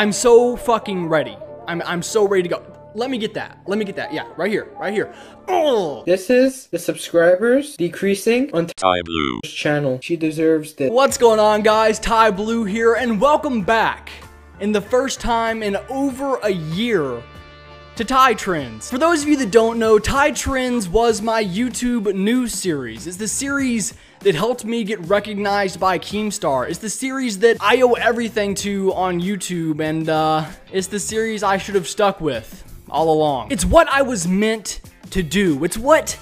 I'm so fucking ready. I'm so ready to go. Let me get that. Let me get that. Yeah, right here. Right here. Oh! This is the subscribers decreasing on TyBlue's channel. She deserves this. What's going on, guys? TyBlue here, and welcome back in the first time in over a year to Tytrends. For those of you that don't know, Tytrends was my YouTube news series. It's the series that helped me get recognized by Keemstar. It's the series that I owe everything to on YouTube, and it's the series I should have stuck with all along. It's what I was meant to do. It's what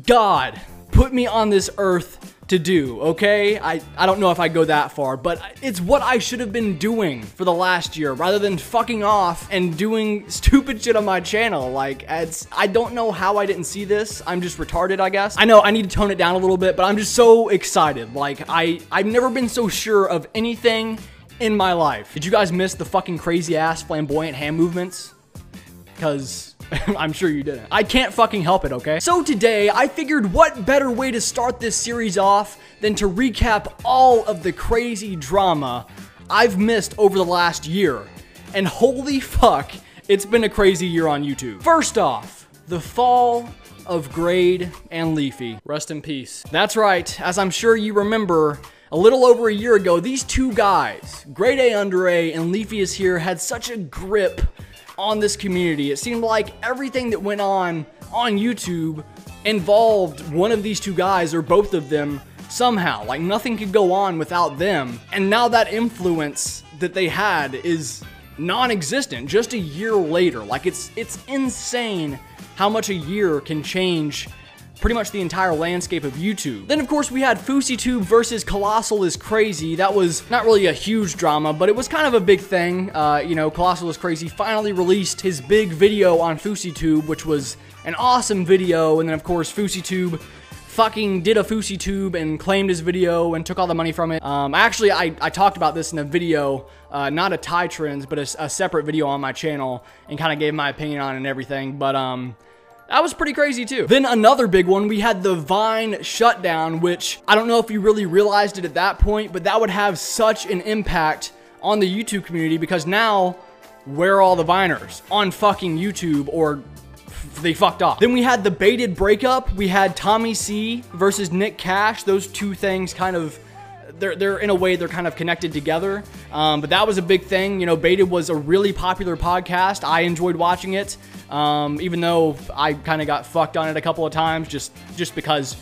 God put me on this earth to do, okay? I don't know if I go that far, but it's what I should have been doing for the last year rather than fucking off and doing stupid shit on my channel. Like, I don't know how I didn't see this. I'm just retarded, I guess. I know I need to tone it down a little bit, but I'm just so excited. Like, I've never been so sure of anything in my life. Did you guys miss the fucking crazy ass flamboyant hand movements? Because I'm sure you didn't. I can't fucking help it, okay? So today, I figured what better way to start this series off than to recap all of the crazy drama I've missed over the last year. And holy fuck, it's been a crazy year on YouTube. First off, the fall of Grade and Leafy. Rest in peace. That's right, as I'm sure you remember, a little over a year ago, these two guys, Grade A Under A and Leafy is Here, had such a grip on this community. It seemed like everything that went on YouTube involved one of these two guys or both of them somehow. Like, nothing could go on without them. And now that influence that they had is non-existent just a year later. Like, it's insane how much a year can change pretty much the entire landscape of YouTube. Then, of course, we had FouseyTube versus Colossal is Crazy. That was not really a huge drama, but it was kind of a big thing. You know, Colossal is Crazy finally released his big video on FouseyTube, which was an awesome video. And then, of course, FouseyTube fucking did a FouseyTube and claimed his video and took all the money from it. Actually, I talked about this in a video, not a Tytrends, but a separate video on my channel, and kind of gave my opinion on it and everything. But, that was pretty crazy too. Then another big one, we had the Vine shutdown, which I don't know if you really realized it at that point, but that would have such an impact on the YouTube community because now, where are all the Viners? On fucking YouTube, or they fucked off. Then we had the baited breakup. We had Tommy C versus Nick Cash. Those two things kind of, they're in a way, they're kind of connected together. But that was a big thing. You know, Baited was a really popular podcast. I enjoyed watching it. Even though I kind of got fucked on it a couple of times just because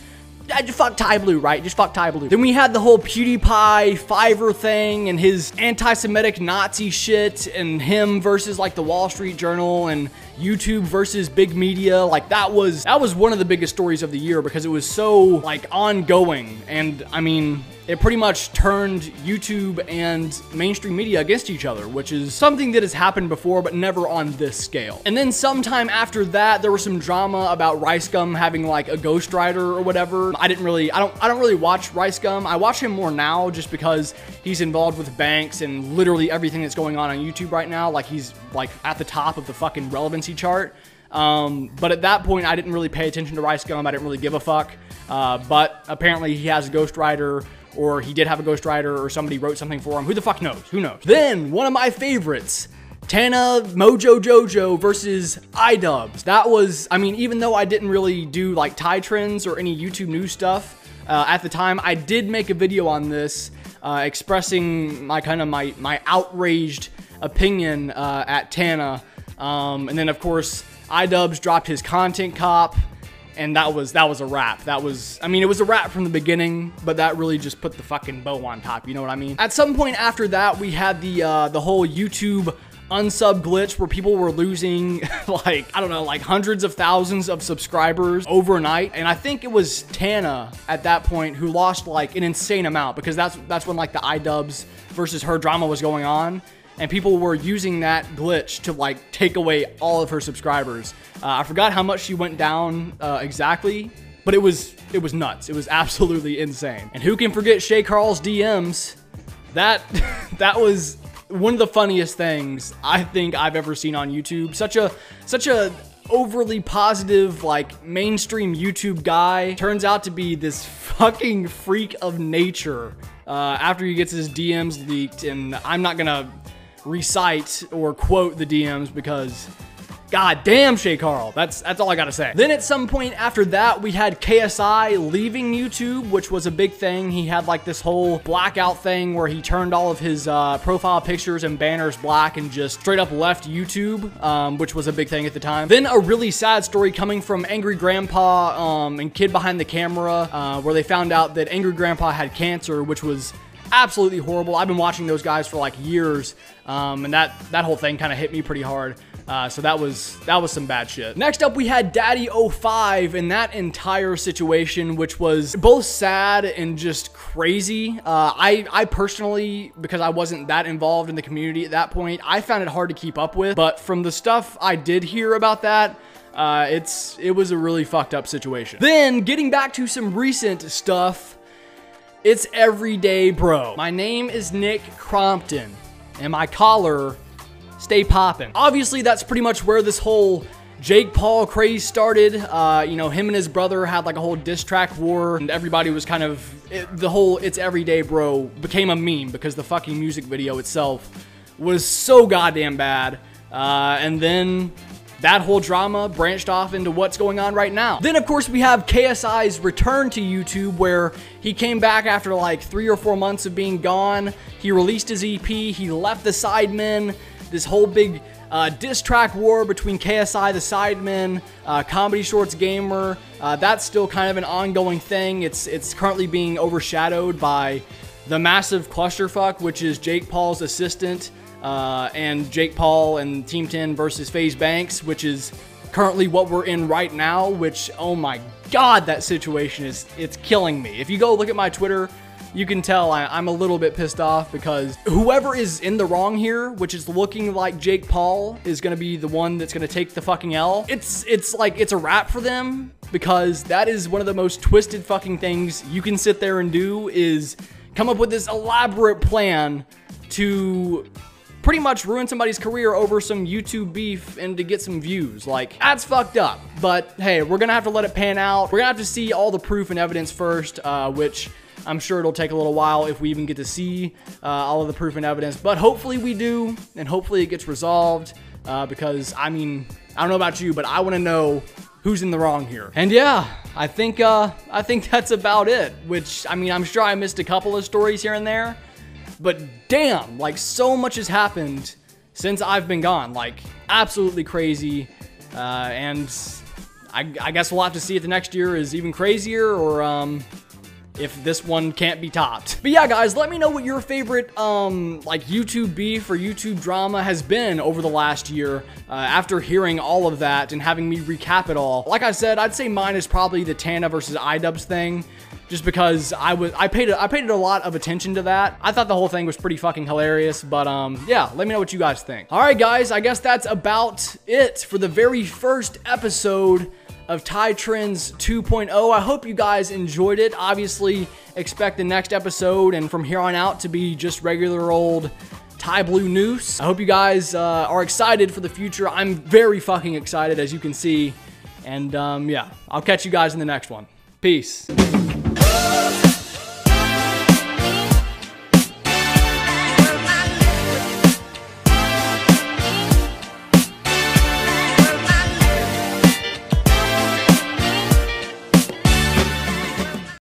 I just fuck TyBlue, right? Just fuck TyBlue. Then we had the whole PewDiePie Fiverr thing and his anti-Semitic Nazi shit and him versus like the Wall Street Journal and YouTube versus big media. Like that was one of the biggest stories of the year because it was so like ongoing. And I mean, it pretty much turned YouTube and mainstream media against each other, which is something that has happened before, but never on this scale. And then sometime after that, there was some drama about RiceGum having like a ghostwriter or whatever. I don't really watch RiceGum. I watch him more now just because he's involved with banks and literally everything that's going on YouTube right now. Like he's like at the top of the fucking relevancy chart. But at that point, I didn't really pay attention to RiceGum. I didn't really give a fuck. But apparently he has a ghostwriter, or he did have a ghostwriter, or somebody wrote something for him. Who the fuck knows? Who knows? Then, one of my favorites, Tana Mojo Jojo versus iDubbbz. That was, I mean, even though I didn't really do like Tytrends or any YouTube news stuff at the time, I did make a video on this expressing my outraged opinion at Tana. And then, of course, iDubbbz dropped his content cop. And that was a wrap. That was, I mean, it was a wrap from the beginning, but that really just put the fucking bow on top, you know what I mean? At some point after that, we had the whole YouTube unsub glitch where people were losing like, I don't know, like hundreds of thousands of subscribers overnight. And I think it was Tana at that point who lost like an insane amount because that's when like the iDubbbz versus her drama was going on. And people were using that glitch to like take away all of her subscribers. I forgot how much she went down exactly, but it was nuts. It was absolutely insane. And who can forget Shay Carl's DMs? That was one of the funniest things I think I've ever seen on YouTube. Such a overly positive, like, mainstream YouTube guy turns out to be this fucking freak of nature after he gets his DMs leaked. And I'm not gonna recite or quote the DMs because god damn, Shay Carl. That's all I gotta say. Then at some point after that, we had KSI leaving YouTube, which was a big thing. He had like this whole blackout thing where he turned all of his profile pictures and banners black and just straight up left YouTube, which was a big thing at the time. Then a really sad story coming from Angry Grandpa and Kid Behind the Camera, where they found out that Angry Grandpa had cancer, which was absolutely horrible. I've been watching those guys for like years, and that whole thing kind of hit me pretty hard. So that was some bad shit. Next up, we had Daddy05 and that entire situation, which was both sad and just crazy. I personally, because I wasn't that involved in the community at that point, I found it hard to keep up with. But from the stuff I did hear about that, it was a really fucked up situation. Then getting back to some recent stuff, it's Everyday Bro. My name is Nick Crompton, and my collar stay poppin'. Obviously, that's pretty much where this whole Jake Paul craze started. You know, him and his brother had like a whole diss track war, and everybody was kind of, the whole It's Everyday Bro became a meme because the fucking music video itself was so goddamn bad. And then that whole drama branched off into what's going on right now. Then, of course, we have KSI's return to YouTube, where he came back after like 3 or 4 months of being gone. He released his EP, he left the Sidemen, this whole big diss track war between KSI, the Sidemen, Comedy Shorts Gamer. That's still kind of an ongoing thing. It's currently being overshadowed by the massive clusterfuck, which is Jake Paul's assistant, and Jake Paul and Team 10 versus FaZe Banks, which is currently what we're in right now, which, oh my god, that situation it's killing me. If you go look at my Twitter, you can tell I'm a little bit pissed off because whoever is in the wrong here, which is looking like Jake Paul, is going to be the one that's going to take the fucking L. It's like, it's a wrap for them, because that is one of the most twisted fucking things you can sit there and do, is come up with this elaborate plan to pretty much ruin somebody's career over some YouTube beef and to get some views. Like, that's fucked up. But hey, we're gonna have to let it pan out. We're gonna have to see all the proof and evidence first, which I'm sure it'll take a little while if we even get to see all of the proof and evidence. But hopefully we do, and hopefully it gets resolved, because, I mean, I don't know about you, but I want to know who's in the wrong here. And yeah, I think that's about it. Which, I mean, I'm sure I missed a couple of stories here and there, but damn, like, so much has happened since I've been gone. Like, absolutely crazy. And I guess we'll have to see if the next year is even crazier, or if this one can't be topped. But yeah, guys, let me know what your favorite like YouTube beef or YouTube drama has been over the last year, after hearing all of that and having me recap it all. Like I said, I'd say mine is probably the Tana versus iDubbbz thing, just because I paid a lot of attention to that. I thought the whole thing was pretty fucking hilarious. But yeah, let me know what you guys think. All right, guys, I guess that's about it for the very first episode of Tytrends 2.0. I hope you guys enjoyed it. Obviously, expect the next episode and from here on out to be just regular old TyBlue news. I hope you guys are excited for the future. I'm very fucking excited, as you can see. And yeah, I'll catch you guys in the next one. Peace.